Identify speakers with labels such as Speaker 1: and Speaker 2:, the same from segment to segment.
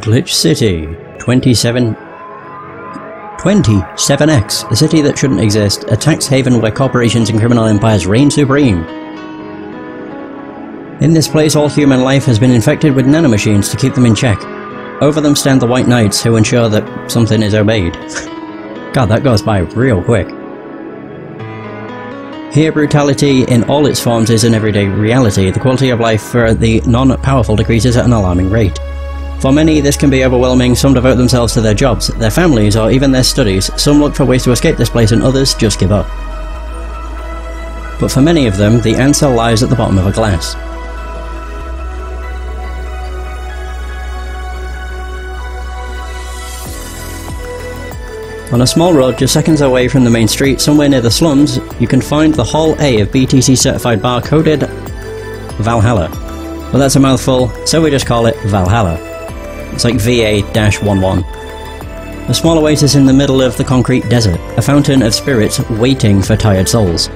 Speaker 1: Glitch City 27X, a city that shouldn't exist, a tax haven where corporations and criminal empires reign supreme. In this place, all human life has been infected with nanomachines to keep them in check. Over them stand the White Knights, who ensure that something is obeyed. God, that goes by real quick. Here, brutality in all its forms is an everyday reality. The quality of life for the non-powerful decreases at an alarming rate. For many, this can be overwhelming. Some devote themselves to their jobs, their families, or even their studies. Some look for ways to escape this place, and others just give up. But for many of them, the answer lies at the bottom of a glass. On a small road just seconds away from the main street, somewhere near the slums, you can find the Hall A of BTC certified bar coded Valhalla. Well, that's a mouthful, so we just call it Valhalla. It's like VA-11. A small oasis in the middle of the concrete desert, a fountain of spirits waiting for tired souls.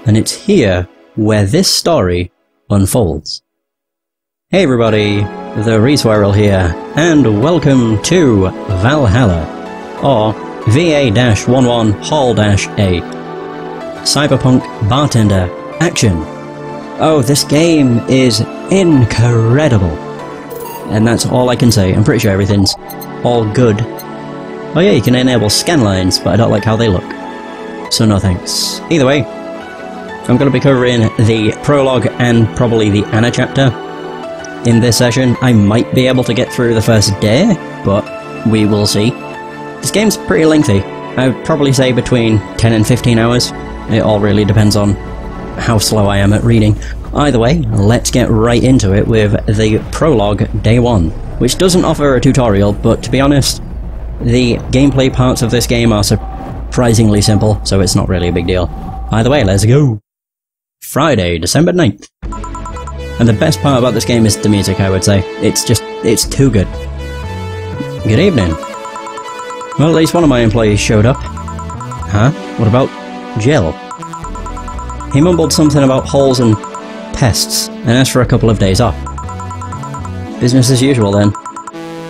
Speaker 1: And it's here where this story unfolds. Hey everybody, the Reswirl here, and welcome to Valhalla, or VA-11 Hall-A. Cyberpunk Bartender Action. Oh, this game is incredible. And that's all I can say. I'm pretty sure everything's all good. Oh yeah, you can enable scan lines, but I don't like how they look. So no thanks. Either way, I'm going to be covering the prologue and probably the Anna chapter. In this session, I might be able to get through the first day, but we will see. This game's pretty lengthy. I would probably say between 10 and 15 hours. It all really depends on how slow I am at reading. Either way, let's get right into it with the prologue day 1, which doesn't offer a tutorial, but to be honest, the gameplay parts of this game are surprisingly simple, so it's not really a big deal. Either way, let's go! Friday, December 9th. And the best part about this game is the music, I would say. It's too good. Good evening. Well, at least one of my employees showed up. Huh? What about Jill? He mumbled something about holes and pests, and asked for a couple of days off. Business as usual then.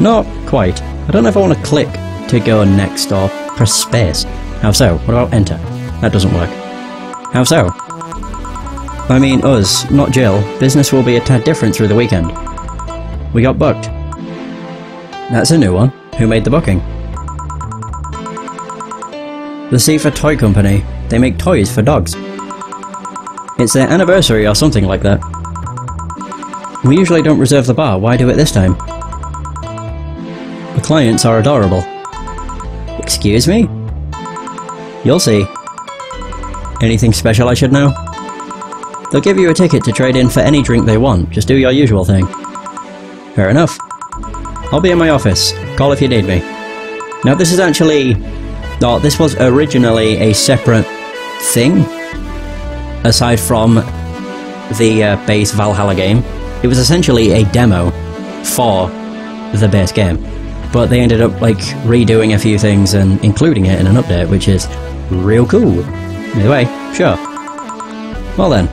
Speaker 1: Not quite. I don't know if I want to click to go next or press space. How so? What about enter? That doesn't work. How so? I mean us, not Jill. Business will be a tad different through the weekend. We got booked. That's a new one. Who made the booking? The Seafa Toy Company. They make toys for dogs. It's their anniversary or something like that. We usually don't reserve the bar. Why do it this time? The clients are adorable. Excuse me? You'll see. Anything special I should know? They'll give you a ticket to trade in for any drink they want. Just do your usual thing. Fair enough. I'll be in my office. Call if you need me. Now this is actually... Oh, this was originally a separate thing. Aside from the base Valhalla game. It was essentially a demo for the base game. But they ended up like redoing a few things and including it in an update, which is real cool. Either way, sure. Well then.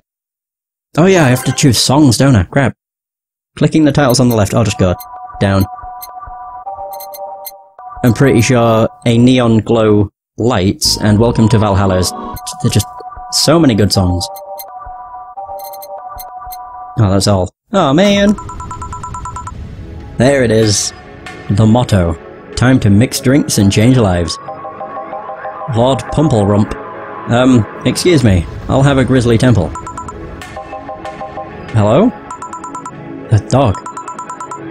Speaker 1: Oh yeah, I have to choose songs, don't I? Crap. Clicking the titles on the left, I'll just go down. I'm pretty sure a neon glow lights and Welcome to Valhalla is... They're just so many good songs. Oh, that's all. Oh man! There it is. The motto. Time to mix drinks and change lives. Lord Pumpelrump. Excuse me. I'll have a Grizzly Temple. Hello? A dog.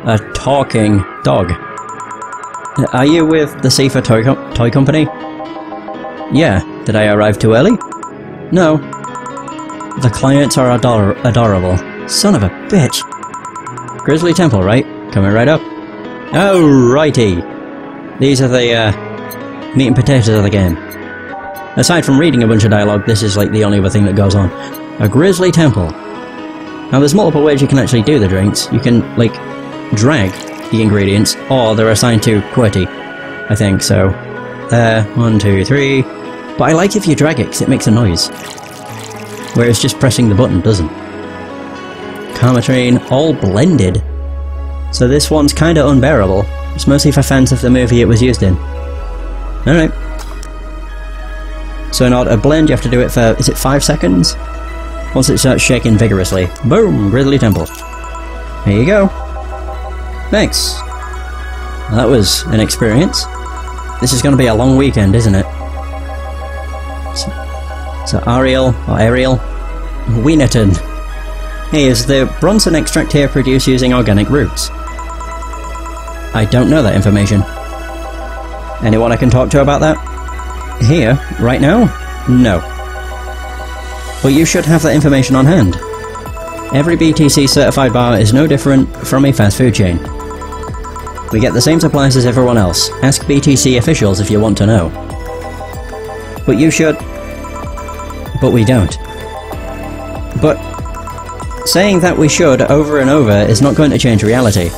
Speaker 1: A talking dog. Are you with the Seafa Toy Company? Yeah. Did I arrive too early? No. The clients are adorable. Son of a bitch. Grizzly Temple, right? Coming right up. Alrighty. These are the, meat and potatoes of the game. Aside from reading a bunch of dialogue, this is like the only other thing that goes on. A Grizzly Temple. Now there's multiple ways you can actually do the drinks. You can, like, drag the ingredients, or they're assigned to QWERTY, I think, so... 1, 2, 3... But I like if you drag it, because it makes a noise. Whereas just pressing the button doesn't. Carmatrine, all blended. So this one's kinda unbearable. It's mostly for fans of the movie it was used in. Alright. So in order to blend, you have to do it for, is it 5 seconds? Once it starts shaking vigorously. Boom! Grizzly Temple. Here you go. Thanks. Well, that was an experience. This is going to be a long weekend, isn't it? So Ariel, or Ariel, Wienerton. Hey, is the Bronson extract here produced using organic roots? I don't know that information. Anyone I can talk to about that? Here, right now? No. But you should have that information on hand. Every BTC certified bar is no different from a fast food chain. We get the same supplies as everyone else. Ask BTC officials if you want to know. But you should... But we don't. But saying that we should over and over is not going to change reality.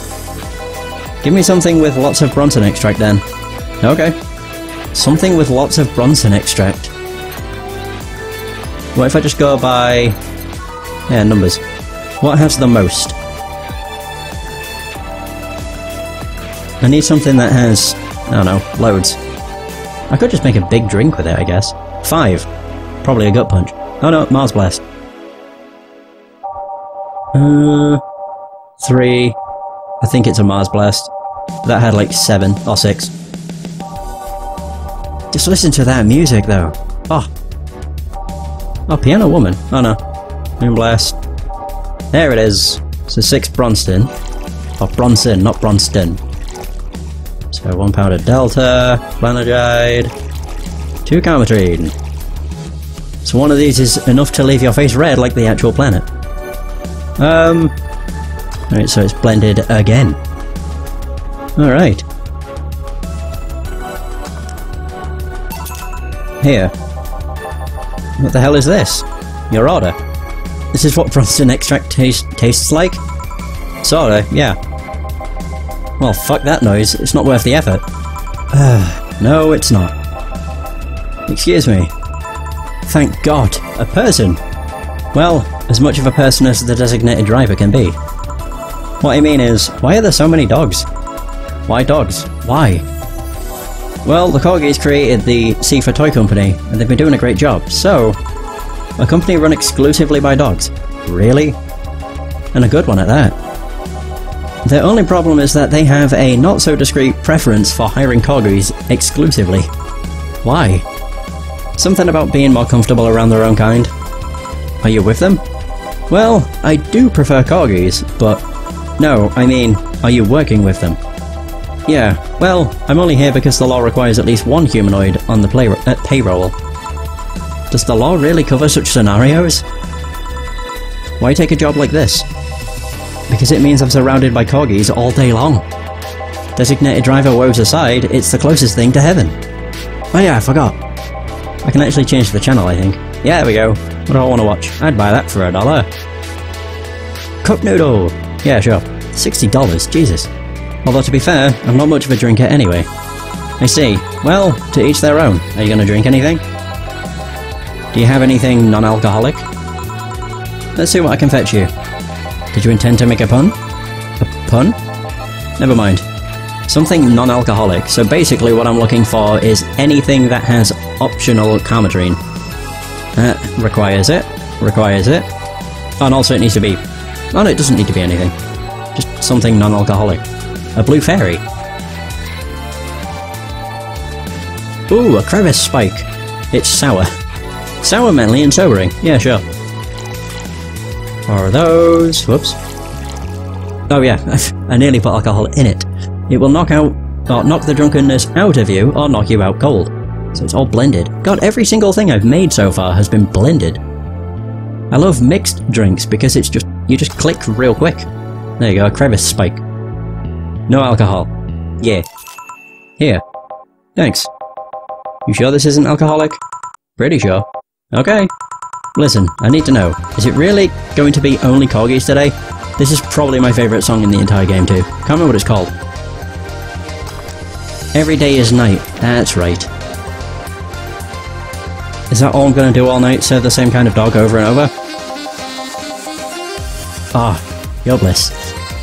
Speaker 1: Give me something with lots of Bronson extract then. Okay. Something with lots of Bronson extract. What if I just go by... yeah, numbers. What has the most? I need something that has... I don't know, loads. I could just make a big drink with it, I guess. 5. Probably a gut punch. Oh no, Mars Blast. 3. I think it's a Mars Blast. That had like 7 or 6. Just listen to that music though. Oh. Oh, Piano Woman. Oh no. Moonblast. There it is. So 6 Bronston. Or Bronson, not Bronston. So 1 powder Delta, Planagide, 2 Carmatrine. So one of these is enough to leave your face red like the actual planet. Alright, so it's blended again. Alright. Here. What the hell is this? Your order. This is what Bronson extract tastes like? Sorta, yeah. Well, fuck that noise. It's not worth the effort. No, it's not. Excuse me. Thank God. A person. Well, as much of a person as the designated driver can be. What I mean is, why are there so many dogs? Why dogs? Why? Well, the Corgis created the C4 Toy Company, and they've been doing a great job, so... a company run exclusively by dogs. Really? And a good one at that. The only problem is that they have a not-so-discreet preference for hiring Corgis exclusively. Why? Something about being more comfortable around their own kind. Are you with them? Well, I do prefer Corgis, but... no, I mean, are you working with them? Yeah, well, I'm only here because the law requires at least 1 humanoid on the payroll. Does the law really cover such scenarios? Why take a job like this? Because it means I'm surrounded by Corgis all day long. Designated driver woes aside, it's the closest thing to heaven. Oh yeah, I forgot. I can actually change the channel, I think. Yeah, there we go. What do I want to watch? I'd buy that for $1. Cup noodle! Yeah, sure. $60, Jesus. Although to be fair, I'm not much of a drinker anyway. I see. Well, to each their own. Are you gonna drink anything? Do you have anything non-alcoholic? Let's see what I can fetch you. Did you intend to make a pun? A pun? Never mind. Something non-alcoholic, so basically what I'm looking for is anything that has optional Carmatrine. Requires it. Requires it. Oh, and also it needs to be... oh no, it doesn't need to be anything. Just something non-alcoholic. A blue fairy. Ooh, a crevice spike. It's sour. Sour, manly, and sobering. Yeah, sure. Or those... whoops. Oh yeah, I nearly put alcohol in it. It will knock out... or knock the drunkenness out of you, or knock you out cold. So it's all blended. God, every single thing I've made so far has been blended. I love mixed drinks because it's just... you just click real quick. There you go, a crevice spike. No alcohol. Yeah. Here. Thanks. You sure this isn't alcoholic? Pretty sure. Okay. Listen, I need to know, is it really going to be only Corgis today? This is probably my favourite song in the entire game too. Can't remember what it's called. Every day is night. That's right. Is that all I'm going to do all night? Serve the same kind of dog over and over? Ah, your bliss.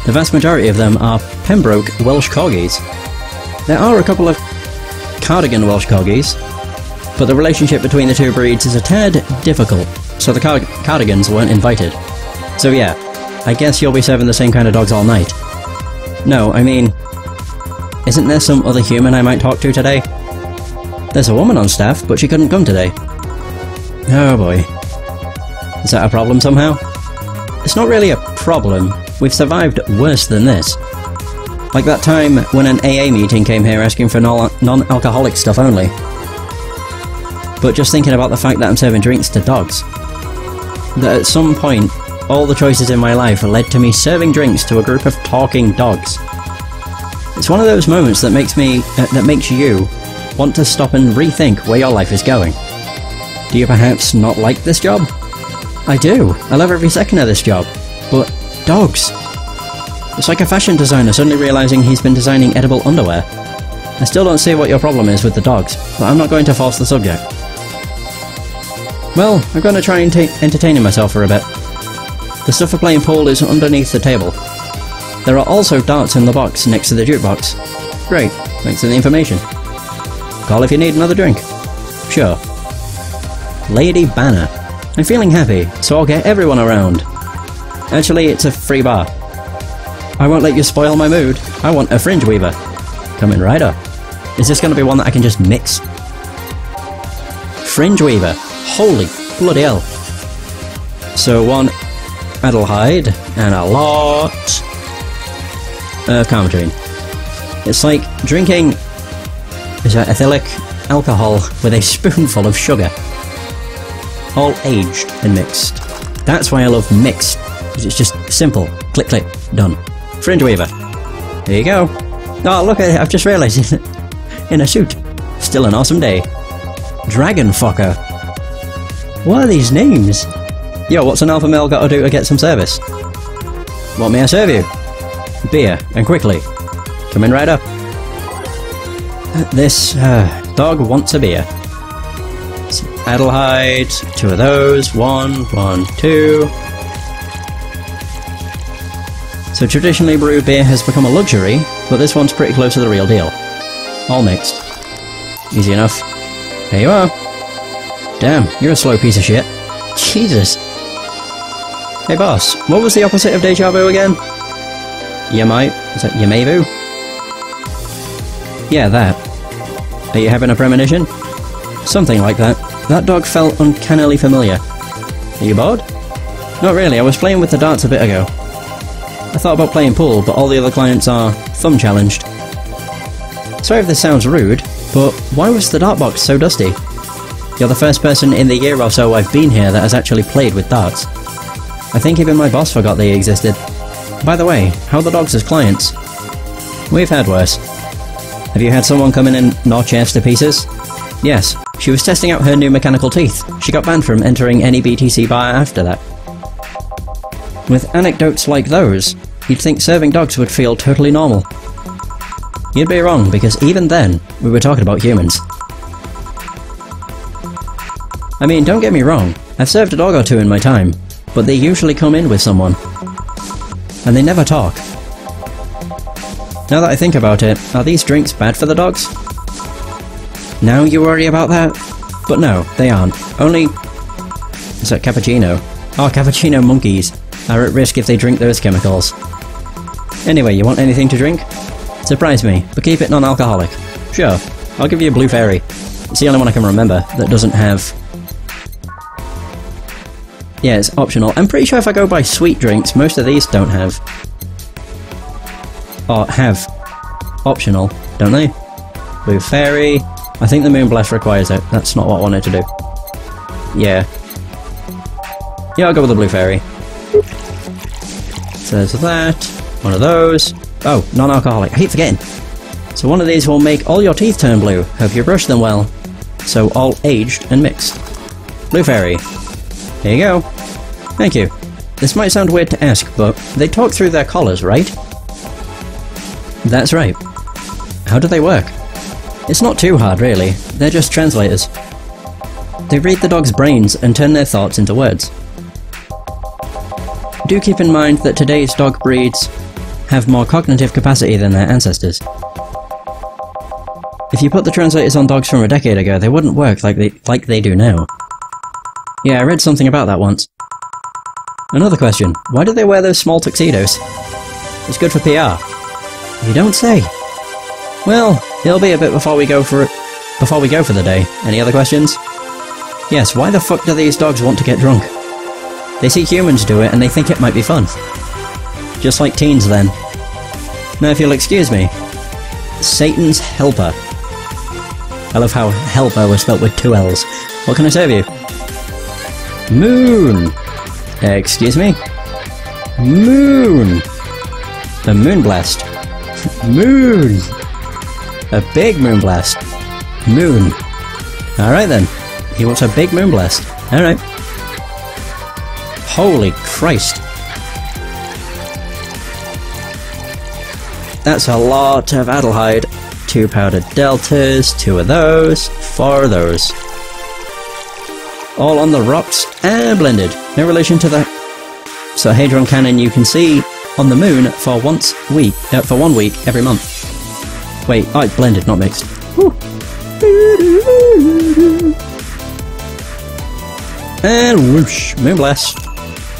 Speaker 1: The vast majority of them are Pembroke Welsh Corgis. There are a couple of Cardigan Welsh Corgis, but the relationship between the two breeds is a tad difficult, so the Cardigans weren't invited. So yeah, I guess you'll be serving the same kind of dogs all night. No, I mean, isn't there some other human I might talk to today? There's a woman on staff, but she couldn't come today. Oh boy. Is that a problem somehow? It's not really a problem. We've survived worse than this. Like that time when an AA meeting came here asking for non-alcoholic stuff only. But just thinking about the fact that I'm serving drinks to dogs. That at some point, all the choices in my life led to me serving drinks to a group of talking dogs. It's one of those moments that makes you want to stop and rethink where your life is going. Do you perhaps not like this job? I do. I love every second of this job. But dogs. It's like a fashion designer suddenly realising he's been designing edible underwear. I still don't see what your problem is with the dogs, but I'm not going to force the subject. Well, I'm going to try and entertaining myself for a bit. The stuff for playing pool is underneath the table. There are also darts in the box next to the jukebox. Great, thanks for the information. Call if you need another drink. Sure. Lady Banner. I'm feeling happy, so I'll get everyone around. Actually, it's a free bar. I won't let you spoil my mood. I want a fringe weaver. Coming right up. Is this going to be one that I can just mix? Fringe weaver. Holy bloody hell. So one Adelheid and a lot of Carmagine. It's like drinking ethylic alcohol with a spoonful of sugar. All aged and mixed. That's why I love mixed. It's just simple. Click, click, done. Fringe weaver. There you go. Oh, look, I've just realised, in a suit. Still an awesome day. Dragon fucker. What are these names? Yo, what's an alpha male got to do to get some service? What may I serve you? Beer, and quickly. Coming right up. This dog wants a beer. Adelheid, 2 of those, 1, 2. So traditionally brewed beer has become a luxury, but this one's pretty close to the real deal. All mixed. Easy enough. There you are. Damn, you're a slow piece of shit. Jesus. Hey boss, what was the opposite of deja vu again? Is that Yamevu? Yeah, that. Are you having a premonition? Something like that. That dog felt uncannily familiar. Are you bored? Not really, I was playing with the darts a bit ago. I thought about playing pool, but all the other clients are thumb challenged. Sorry if this sounds rude, but why was the dart box so dusty? You're the first person in the year or so I've been here that has actually played with darts. I think even my boss forgot they existed. By the way, how are the dogs as clients? We've had worse. Have you had someone come in and knock chairs to pieces? Yes, she was testing out her new mechanical teeth. She got banned from entering any BTC bar after that. With anecdotes like those, you'd think serving dogs would feel totally normal. You'd be wrong, because even then, we were talking about humans. I mean, don't get me wrong, I've served a dog or two in my time, but they usually come in with someone. And they never talk. Now that I think about it, are these drinks bad for the dogs? Now you worry about that? But no, they aren't. Only... is that cappuccino? Oh, cappuccino monkeys are at risk if they drink those chemicals. Anyway, you want anything to drink? Surprise me, but keep it non-alcoholic. Sure, I'll give you a Blue Fairy. It's the only one I can remember that doesn't have... yeah, it's optional. I'm pretty sure if I go by sweet drinks, most of these don't have... or have optional, don't they? Blue Fairy... I think the Moon Blast requires it. That's not what I wanted to do. Yeah. Yeah, I'll go with the Blue Fairy. So there's that. One of those. Oh, non-alcoholic. I keep forgetting. So one of these will make all your teeth turn blue. Hope you brush them well. So all aged and mixed. Blue Fairy. Here you go. Thank you. This might sound weird to ask, but they talk through their collars, right? That's right. How do they work? It's not too hard, really. They're just translators. They read the dog's brains and turn their thoughts into words. Do keep in mind that today's dog breeds have more cognitive capacity than their ancestors. If you put the translators on dogs from a decade ago, they wouldn't work like they do now. Yeah, I read something about that once. Another question, why do they wear those small tuxedos? It's good for PR. You don't say. Well, it'll be a bit before we go for the day. Any other questions? Yes, why the fuck do these dogs want to get drunk? They see humans do it and they think it might be fun. Just like teens then. Now if you'll excuse me. Satan's Helper. I love how helper was spelt with 2 L's. What can I serve you? Moon! Excuse me? Moon! A moon blast. Moon! A big moon blast. Moon. Alright then. He wants a big moon blast. Alright. Holy Christ. That's a lot of Adelheid. 2 powdered deltas, 2 of those, 4 of those. All on the rocks and blended. No relation to the Hadron Cannon you can see on the moon for 1 week every month. Wait, oh, it's blended, not mixed. Woo. And whoosh, moon blast.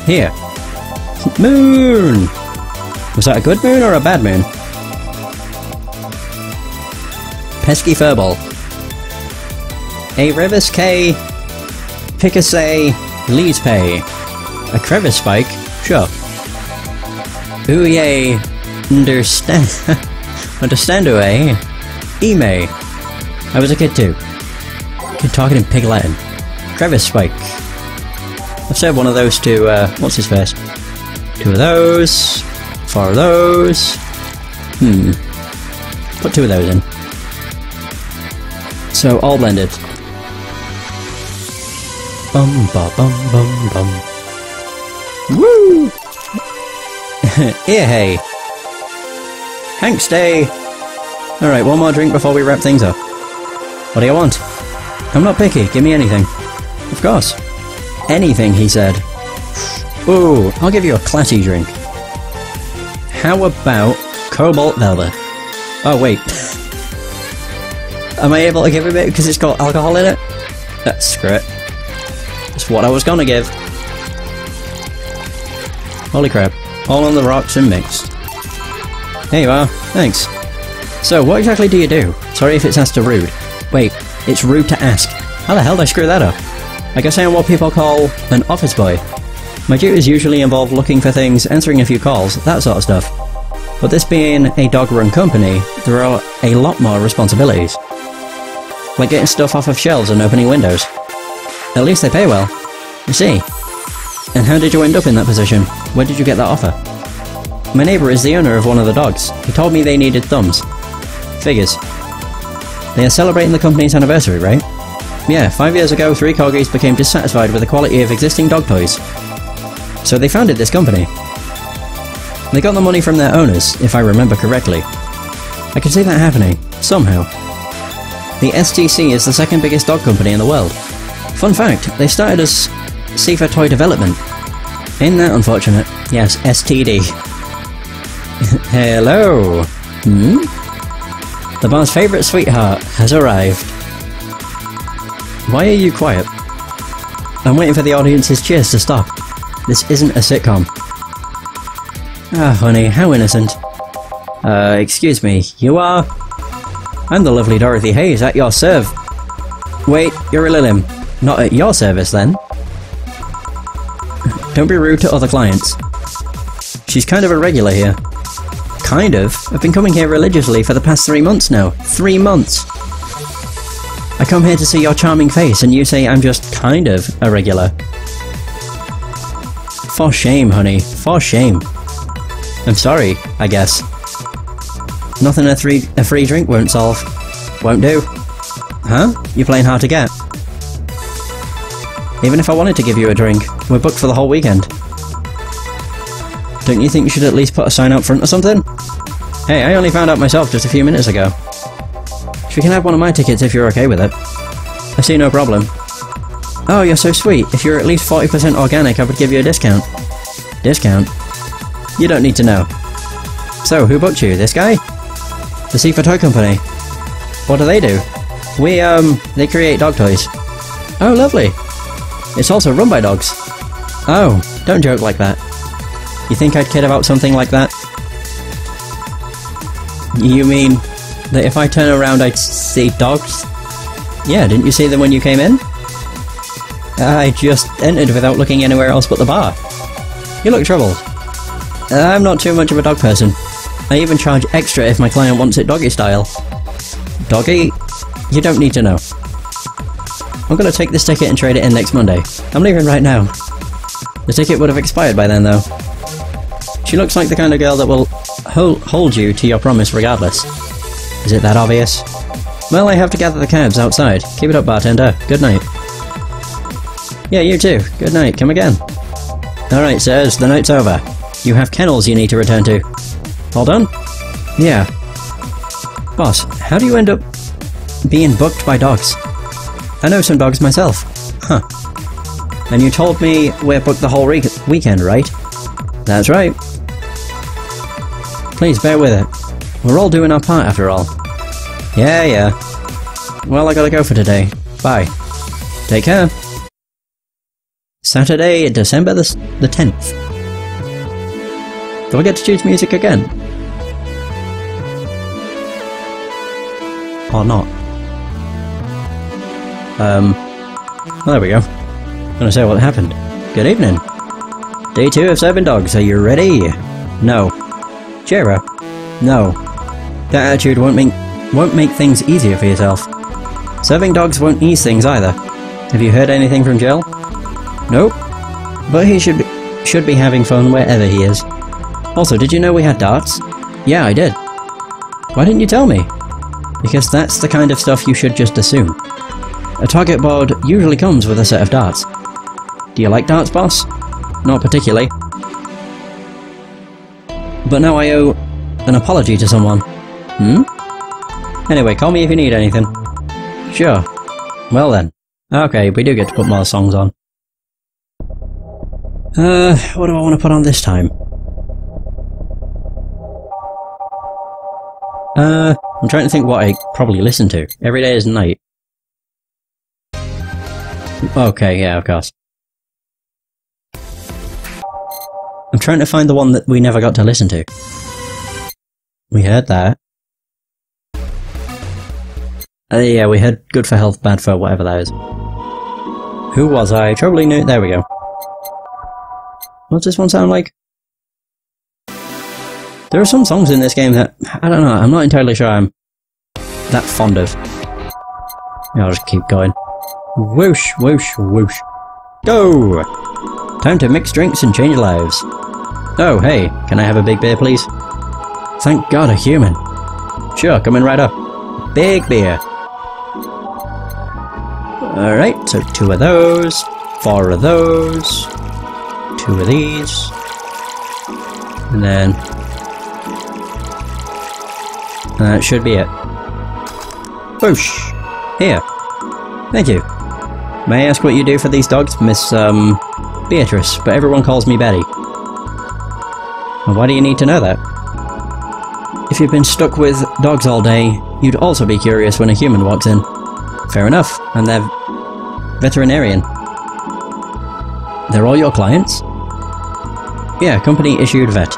Speaker 1: Here. Moon! Was that a good moon or a bad moon? Pesky Furball. A Revis K. Picasse. Lee's Pay. A crevice spike? Sure. Ooh yay. Understando, eh? Ime. I was a kid too. Kid talking in pig Latin. Crevice spike. I've said one of those to, what's his face? 2 of those. 4 of those. Put 2 of those in. So, all blended. Bum ba bum bum bum. Woo! Ear hey! Hank's Day! Alright, one more drink before we wrap things up. What do you want? I'm not picky, give me anything. Of course. Anything, he said. Ooh, I'll give you a classy drink. How about Cobalt Velvet? Oh, wait. Am I able to give him it because it's got alcohol in it? Screw it. That's what I was gonna give. Holy crap. All on the rocks and mixed. There you are. Thanks. So, what exactly do you do? Sorry if it's asked to rude. Wait, it's rude to ask. How the hell did I screw that up? I guess I am what people call an office boy. My duties usually involve looking for things, answering a few calls, that sort of stuff. But this being a dog-run company, there are a lot more responsibilities. Like getting stuff off of shelves and opening windows. At least they pay well. You see. And how did you end up in that position? Where did you get that offer? My neighbour is the owner of one of the dogs. He told me they needed thumbs. Figures. They are celebrating the company's anniversary, right? Yeah, 5 years ago, 3 corgis became dissatisfied with the quality of existing dog toys. So they founded this company. They got the money from their owners, if I remember correctly. I can see that happening, somehow. The STC is the 2nd biggest dog company in the world. Fun fact, they started as Sifa Toy Development. Ain't that unfortunate? Yes, STD. Hello? The bar's favourite sweetheart has arrived. Why are you quiet? I'm waiting for the audience's cheers to stop. This isn't a sitcom. Ah, honey, how innocent. Excuse me, you are? I'm the lovely Dorothy Hayes at your serve. Wait, you're a Lilim. Not at your service, then. Don't be rude to other clients. She's kind of a regular here. Kind of? I've been coming here religiously for the past 3 months now. 3 months! I come here to see your charming face and you say I'm just kind of a regular. For shame, honey. For shame. I'm sorry, I guess. Nothing a free drink won't solve. Won't do. Huh? You're playing hard to get. Even if I wanted to give you a drink, we're booked for the whole weekend. Don't you think you should at least put a sign out front or something? Hey, I only found out myself just a few minutes ago. You can have one of my tickets if you're okay with it. I see no problem. Oh, you're so sweet. If you're at least 40% organic, I would give you a discount. Discount? You don't need to know. So, who booked you? This guy? The Seafood Toy Company. What do? They create dog toys. Oh, lovely. It's also run by dogs. Oh, don't joke like that. You think I'd kid about something like that? You mean that if I turn around I'd see dogs? Yeah, didn't you see them when you came in? I just entered without looking anywhere else but the bar. You look troubled. I'm not too much of a dog person. I even charge extra if my client wants it doggy style. Doggy? You don't need to know. I'm gonna take this ticket and trade it in next Monday. I'm leaving right now. The ticket would have expired by then though. She looks like the kind of girl that will hold you to your promise regardless. Is it that obvious? Well, I have to gather the cabs outside. Keep it up, bartender. Good night. Yeah, you too. Good night. Come again. Alright, sirs, the night's over. You have kennels you need to return to. All done? Yeah. Boss, how do you end up being booked by dogs? I know some dogs myself. Huh. And you told me we're booked the whole weekend, right? That's right. Please bear with it. We're all doing our part after all. Yeah. Well, I gotta go for today. Bye. Take care. Saturday, December the 10th. Do I get to choose music again? Or not? Well, there we go. I'm gonna say what happened. Good evening. Day 2 of serving dogs. Are you ready? No. Cheer up. No. That attitude won't make things easier for yourself. Serving dogs won't ease things either. Have you heard anything from Jill? Nope. But he should be having fun wherever he is. Also, did you know we had darts? Yeah, I did. Why didn't you tell me? Because that's the kind of stuff you should just assume. A target board usually comes with a set of darts. Do you like darts, boss? Not particularly. But now I owe an apology to someone. Anyway, call me if you need anything. Sure. Well then. Okay, we do get to put more songs on. What do I want to put on this time? I'm trying to think what I probably listen to. Every Day is Night. Okay, yeah, of course. I'm trying to find the one that we never got to listen to. We heard that. Yeah, we heard Good for Health, Bad for whatever that is. Who was I? Probably knew. There we go. What's this one sound like? There are some songs in this game that, I don't know, I'm not entirely sure I'm that fond of. Yeah, I'll just keep going. Whoosh, whoosh, whoosh. Go! Time to mix drinks and change lives. Oh, hey, can I have a big beer, please? Thank God, a human. Sure, coming right up. Big beer. Alright, so 2 of those, 4 of those, 2 of these, and then that should be it. Whoosh! Here. Thank you. May I ask what you do for these dogs, Miss, Beatrice, but everyone calls me Betty. Well, why do you need to know that? If you've been stuck with dogs all day, you'd also be curious when a human walks in. Fair enough, and they're veterinarian. They're all your clients? Yeah, company-issued vet.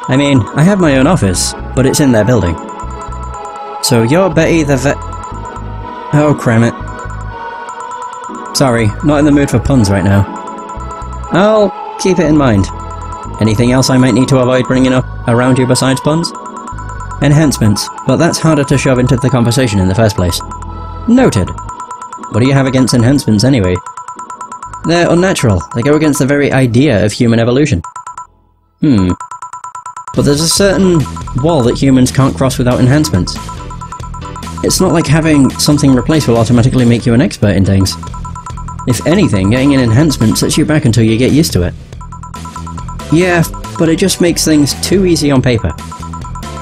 Speaker 1: I mean, I have my own office, but it's in their building. So you're Betty the vet... Oh, cram it. Sorry, not in the mood for puns right now. I'll keep it in mind. Anything else I might need to avoid bringing up around you besides puns? Enhancements, but that's harder to shove into the conversation in the first place. Noted. What do you have against enhancements anyway? They're unnatural. They go against the very idea of human evolution. But there's a certain wall that humans can't cross without enhancements. It's not like having something replaced will automatically make you an expert in things. If anything, getting an enhancement sets you back until you get used to it. Yeah, but it just makes things too easy on paper.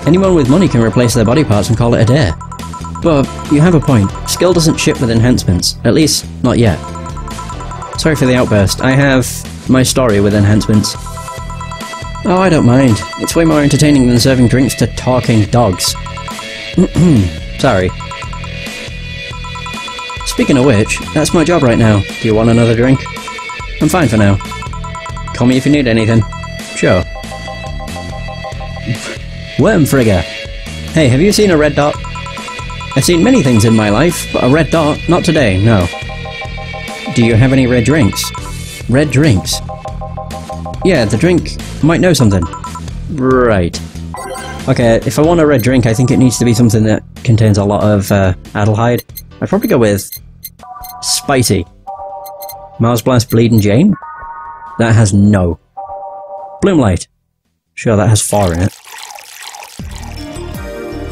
Speaker 1: Anyone with money can replace their body parts and call it a day. But you have a point. Skill doesn't ship with enhancements. At least, not yet. Sorry for the outburst. I have my story with enhancements. Oh, I don't mind. It's way more entertaining than serving drinks to talking dogs. Sorry. Speaking of which, that's my job right now. Do you want another drink? I'm fine for now. Call me if you need anything. Sure. Wormfrigger. Hey, have you seen a red dot? I've seen many things in my life, but a red dot, not today, no. Do you have any red drinks? Red drinks? Yeah, the drink might know something. Right. Okay, if I want a red drink, I think it needs to be something that contains a lot of Adelhyde. I'd probably go with spicy. Mars Blast Bleeding Jane? That has no. Bloomlight. Sure, that has 4 in it.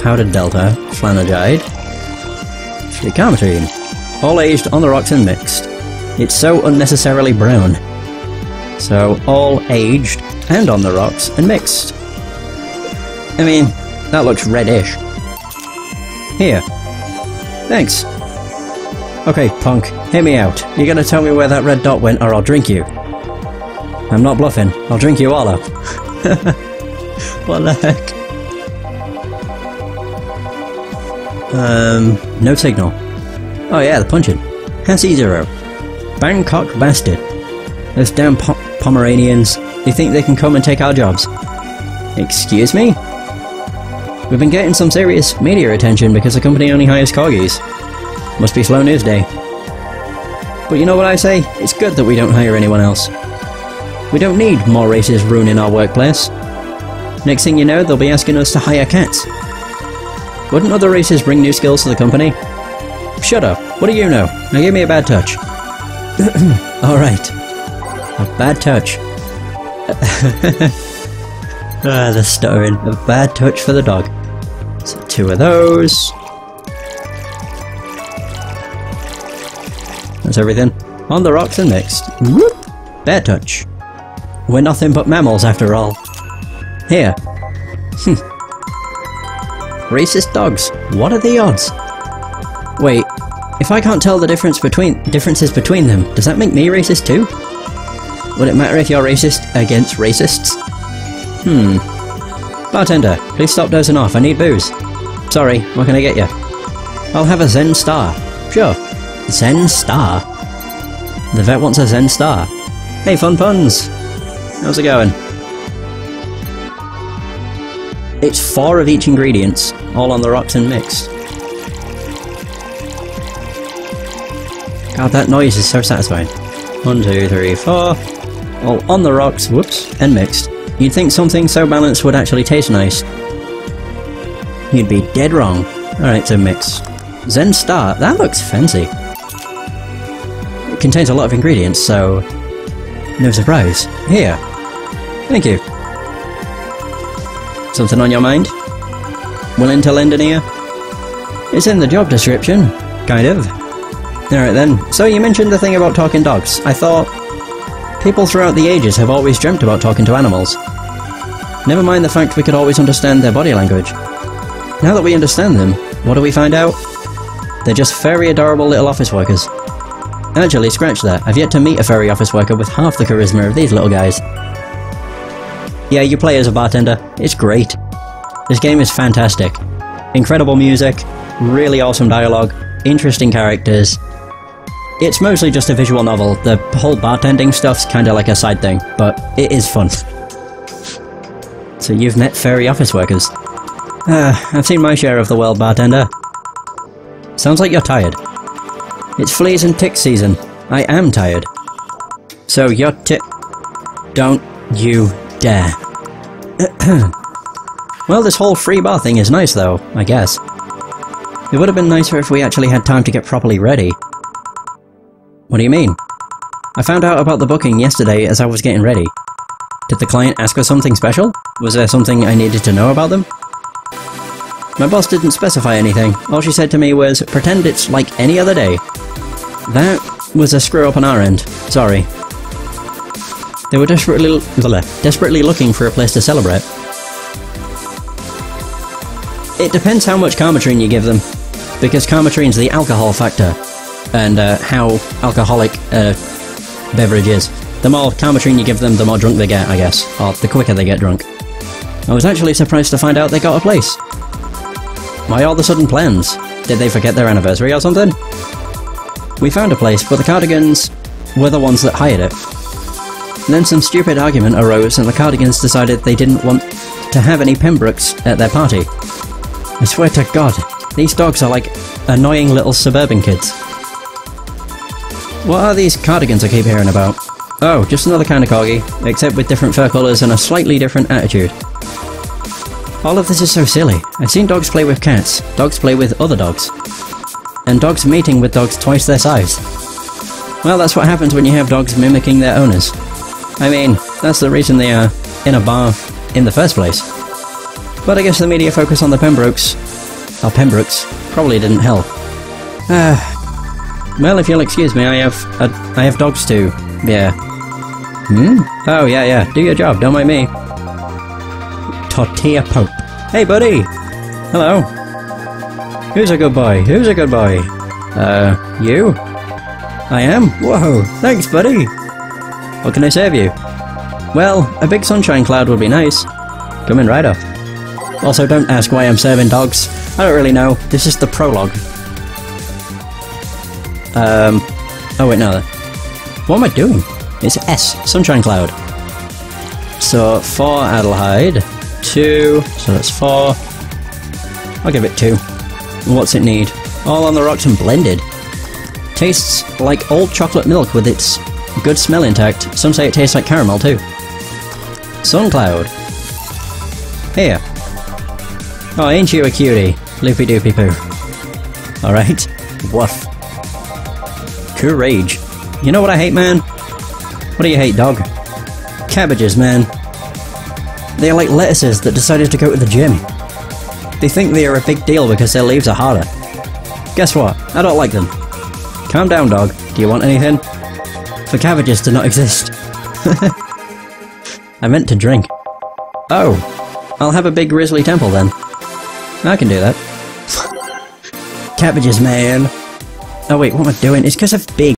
Speaker 1: Powdered Delta, Flanagide. Fleecarmatine. All aged, on the rocks and mixed. It's so unnecessarily brown. So, all aged, and on the rocks, and mixed. I mean, that looks reddish. Here. Thanks. Okay, punk, hear me out. You're gonna tell me where that red dot went or I'll drink you. I'm not bluffing. I'll drink you all up. What the heck? No signal. Oh yeah, the punching. Hansi Zero. Bangkok bastard. Those damn Pomeranians. They think they can come and take our jobs. Excuse me? We've been getting some serious media attention because the company only hires corgis. Must be slow news day. But you know what I say? It's good that we don't hire anyone else. We don't need more races ruining our workplace. Next thing you know, they'll be asking us to hire cats. Wouldn't other races bring new skills to the company? Shut up. What do you know? Now give me a bad touch. Alright. A bad touch. The stuttering. A bad touch for the dog. So 2 of those. That's everything. On the rocks and mixed. Whoop! Bad touch. We're nothing but mammals after all. Here. Racist dogs. What are the odds? Wait, if I can't tell the differences between them, does that make me racist too? Would it matter if you're racist against racists? Bartender, please stop dozing off, I need booze. Sorry, what can I get you? I'll have a Zen Star. Sure. Zen Star? The vet wants a Zen Star. Hey, fun puns! How's it going? It's 4 of each ingredients, all on the rocks and mixed. God, that noise is so satisfying. 1, 2, 3, 4. All on the rocks, whoops, and mixed. You'd think something so balanced would actually taste nice. You'd be dead wrong. Alright, so mix. Zen Star, that looks fancy. It contains a lot of ingredients, so... no surprise. Here. Thank you. Something on your mind? Willing to lend an ear? It's in the job description. Kind of. Alright then, so you mentioned the thing about talking dogs. I thought... people throughout the ages have always dreamt about talking to animals. Never mind the fact we could always understand their body language. Now that we understand them, what do we find out? They're just furry, adorable little office workers. Actually, scratch that. I've yet to meet a furry office worker with half the charisma of these little guys. Yeah, you play as a bartender. It's great. This game is fantastic. Incredible music, really awesome dialogue, interesting characters. It's mostly just a visual novel. The whole bartending stuff's kinda like a side thing, but it is fun. So you've met furry office workers. I've seen my share of the world, bartender. Sounds like you're tired. It's fleas and tick season. I am tired. So you're don't you dare. Well, this whole free bar thing is nice though, I guess. It would have been nicer if we actually had time to get properly ready. What do you mean? I found out about the booking yesterday as I was getting ready. Did the client ask for something special? Was there something I needed to know about them? My boss didn't specify anything. All she said to me was, pretend it's like any other day. That was a screw up on our end. Sorry. They were desperately looking for a place to celebrate. It depends how much Karmatrine you give them, because Karmatrine's the alcohol factor, and how alcoholic a beverage is. The more Karmatrine you give them, the more drunk they get, I guess. Or the quicker they get drunk. I was actually surprised to find out they got a place. Why all the sudden plans? Did they forget their anniversary or something? We found a place, but the Cardigans were the ones that hired it. Then some stupid argument arose and the Cardigans decided they didn't want to have any Pembrokes at their party. I swear to God, these dogs are like annoying little suburban kids. What are these Cardigans I keep hearing about? Oh, just another kind of corgi, except with different fur colours and a slightly different attitude. All of this is so silly. I've seen dogs play with cats, dogs play with other dogs, and dogs mating with dogs twice their size. Well, that's what happens when you have dogs mimicking their owners. I mean, that's the reason they are in a bar in the first place. But I guess the media focus on the Pembrokes, or Pembrokes, probably didn't help. Well, if you'll excuse me, I have dogs too. Yeah. Oh, yeah, do your job, don't mind me. Tortilla Pope. Hey, buddy! Hello. Who's a good boy? Who's a good boy? You? I am? Whoa, thanks, buddy! What can I serve you? Well, a big sunshine cloud would be nice. Coming right up. Also, don't ask why I'm serving dogs. I don't really know. This is the prologue. Oh wait, no. What am I doing? It's S, sunshine cloud. So, 4 Adelheid. 2, so that's 4. I'll give it 2. What's it need? All on the rocks and blended. Tastes like old chocolate milk with its good smell intact. Some say it tastes like caramel too. Suncloud. Here. Oh, ain't you a cutie? Loopy doopy poo. Alright. Woof. Courage. You know what I hate, man? What do you hate, dog? Cabbages, man. They are like lettuces that decided to go to the gym. They think they are a big deal because their leaves are harder. Guess what? I don't like them. Calm down, dog. Do you want anything? For cabbages to not exist. I meant to drink. Oh. I'll have a big grizzly temple then. I can do that. Cabbages, man. Oh wait, what am I doing? It's because of big.